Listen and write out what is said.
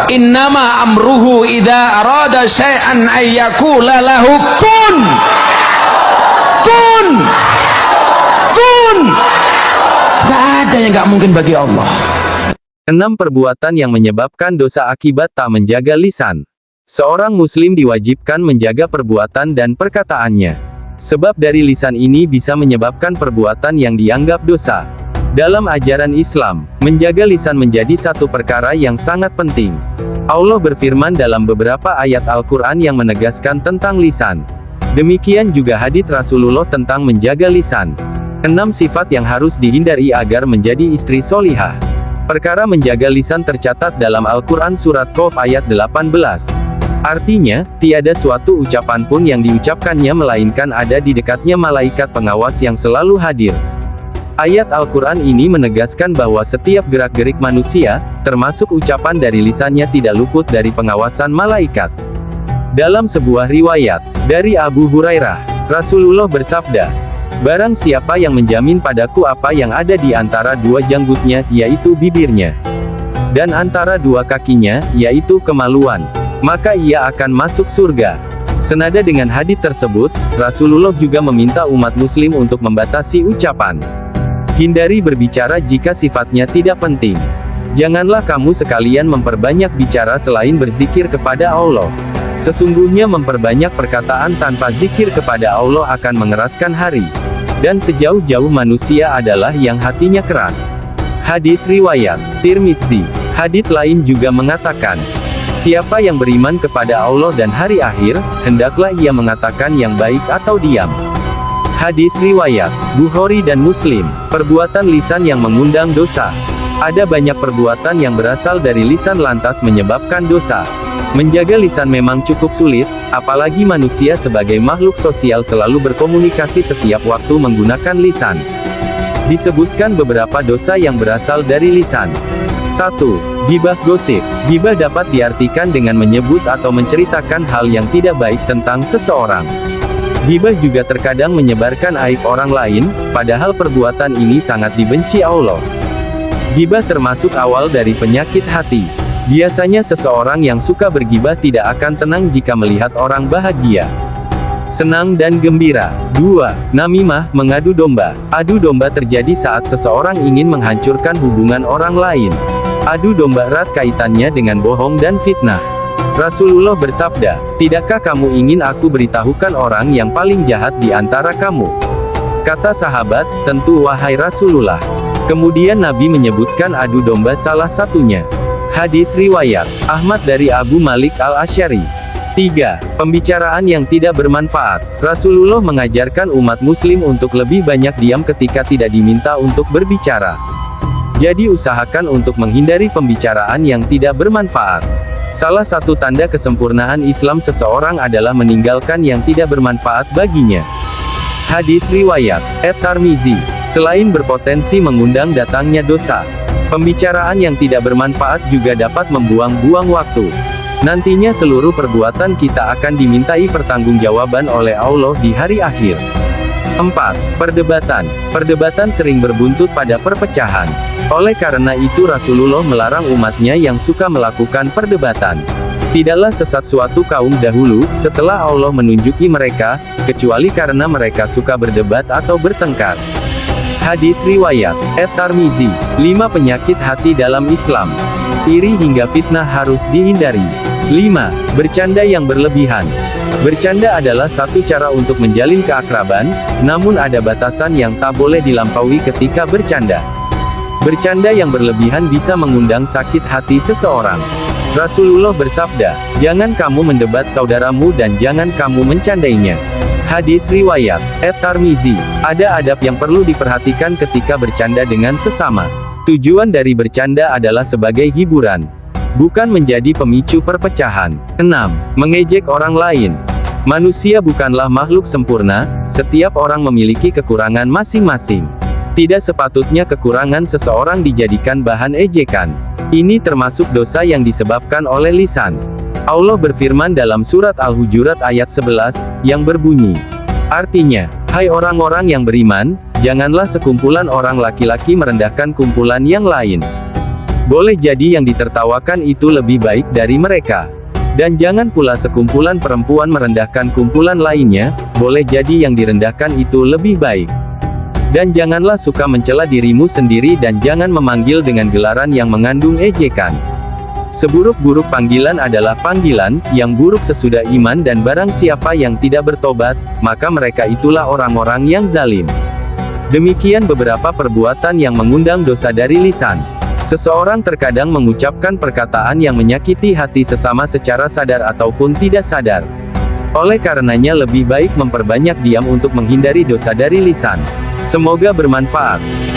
Innama amruhu idza arada syai'an ayyakula lahu kun. Kun. Kun. Gak ada yang gak mungkin bagi Allah. 6 perbuatan yang menyebabkan dosa akibat tak menjaga lisan. Seorang muslim diwajibkan menjaga perbuatan dan perkataannya. Sebab dari lisan ini bisa menyebabkan perbuatan yang dianggap dosa. Dalam ajaran Islam, menjaga lisan menjadi satu perkara yang sangat penting. Allah berfirman dalam beberapa ayat Al-Quran yang menegaskan tentang lisan. Demikian juga hadits Rasulullah tentang menjaga lisan. 6 sifat yang harus dihindari agar menjadi istri solihah. Perkara menjaga lisan tercatat dalam Al-Quran surat Qaf ayat 18. Artinya, tiada suatu ucapan pun yang diucapkannya melainkan ada di dekatnya malaikat pengawas yang selalu hadir. Ayat Al-Quran ini menegaskan bahwa setiap gerak-gerik manusia, termasuk ucapan dari lisannya tidak luput dari pengawasan malaikat. Dalam sebuah riwayat, dari Abu Hurairah, Rasulullah bersabda, "Barang siapa yang menjamin padaku apa yang ada di antara dua janggutnya, yaitu bibirnya, dan antara dua kakinya, yaitu kemaluan, maka ia akan masuk surga." Senada dengan hadits tersebut, Rasulullah juga meminta umat muslim untuk membatasi ucapan. Hindari berbicara jika sifatnya tidak penting. Janganlah kamu sekalian memperbanyak bicara selain berzikir kepada Allah. Sesungguhnya memperbanyak perkataan tanpa zikir kepada Allah akan mengeraskan hari. Dan sejauh-jauh manusia adalah yang hatinya keras. Hadis riwayat Tirmidzi. Hadits lain juga mengatakan, siapa yang beriman kepada Allah dan hari akhir, hendaklah ia mengatakan yang baik atau diam. Hadis riwayat Bukhari dan Muslim. Perbuatan lisan yang mengundang dosa. Ada banyak perbuatan yang berasal dari lisan lantas menyebabkan dosa. Menjaga lisan memang cukup sulit, apalagi manusia sebagai makhluk sosial selalu berkomunikasi setiap waktu menggunakan lisan. Disebutkan beberapa dosa yang berasal dari lisan. 1. Gibah gosip. Gibah dapat diartikan dengan menyebut atau menceritakan hal yang tidak baik tentang seseorang. Gibah juga terkadang menyebarkan aib orang lain, padahal perbuatan ini sangat dibenci Allah. Gibah termasuk awal dari penyakit hati. Biasanya seseorang yang suka bergibah tidak akan tenang jika melihat orang bahagia, senang dan gembira. 2. Namimah, mengadu domba. Adu domba terjadi saat seseorang ingin menghancurkan hubungan orang lain. Adu domba erat kaitannya dengan bohong dan fitnah. Rasulullah bersabda, "Tidakkah kamu ingin aku beritahukan orang yang paling jahat di antara kamu?" Kata sahabat, "Tentu wahai Rasulullah." Kemudian Nabi menyebutkan adu domba salah satunya. Hadis riwayat Ahmad dari Abu Malik al-Asy'ari. 3. Pembicaraan yang tidak bermanfaat. Rasulullah mengajarkan umat muslim untuk lebih banyak diam ketika tidak diminta untuk berbicara. Jadi usahakan untuk menghindari pembicaraan yang tidak bermanfaat. Salah satu tanda kesempurnaan Islam seseorang adalah meninggalkan yang tidak bermanfaat baginya. Hadis riwayat At-Tirmizi. Selain berpotensi mengundang datangnya dosa, pembicaraan yang tidak bermanfaat juga dapat membuang-buang waktu. Nantinya seluruh perbuatan kita akan dimintai pertanggungjawaban oleh Allah di hari akhir. 4. Perdebatan. Perdebatan sering berbuntut pada perpecahan. Oleh karena itu Rasulullah melarang umatnya yang suka melakukan perdebatan. Tidaklah sesat suatu kaum dahulu, setelah Allah menunjuki mereka, kecuali karena mereka suka berdebat atau bertengkar. Hadis riwayat At-Tirmizi. 5 penyakit hati dalam Islam. Iri hingga fitnah harus dihindari. 5. Bercanda yang berlebihan. Bercanda adalah satu cara untuk menjalin keakraban, namun ada batasan yang tak boleh dilampaui ketika bercanda. Bercanda yang berlebihan bisa mengundang sakit hati seseorang. Rasulullah bersabda, "Jangan kamu mendebat saudaramu dan jangan kamu mencandainya." Hadis riwayat At-Tirmizi. Ada adab yang perlu diperhatikan ketika bercanda dengan sesama. Tujuan dari bercanda adalah sebagai hiburan, bukan menjadi pemicu perpecahan. 6. Mengejek orang lain. Manusia bukanlah makhluk sempurna, setiap orang memiliki kekurangan masing-masing. Tidak sepatutnya kekurangan seseorang dijadikan bahan ejekan. Ini termasuk dosa yang disebabkan oleh lisan. Allah berfirman dalam surat Al-Hujurat ayat 11, yang berbunyi, artinya, hai orang-orang yang beriman, janganlah sekumpulan orang laki-laki merendahkan kumpulan yang lain. Boleh jadi yang ditertawakan itu lebih baik dari mereka. Dan jangan pula sekumpulan perempuan merendahkan kumpulan lainnya, boleh jadi yang direndahkan itu lebih baik. Dan janganlah suka mencela dirimu sendiri dan jangan memanggil dengan gelaran yang mengandung ejekan. Seburuk-buruk panggilan adalah panggilan yang buruk sesudah iman, dan barang siapa yang tidak bertobat, maka mereka itulah orang-orang yang zalim. Demikian beberapa perbuatan yang mengundang dosa dari lisan. Seseorang terkadang mengucapkan perkataan yang menyakiti hati sesama secara sadar ataupun tidak sadar. Oleh karenanya lebih baik memperbanyak diam untuk menghindari dosa dari lisan. Semoga bermanfaat.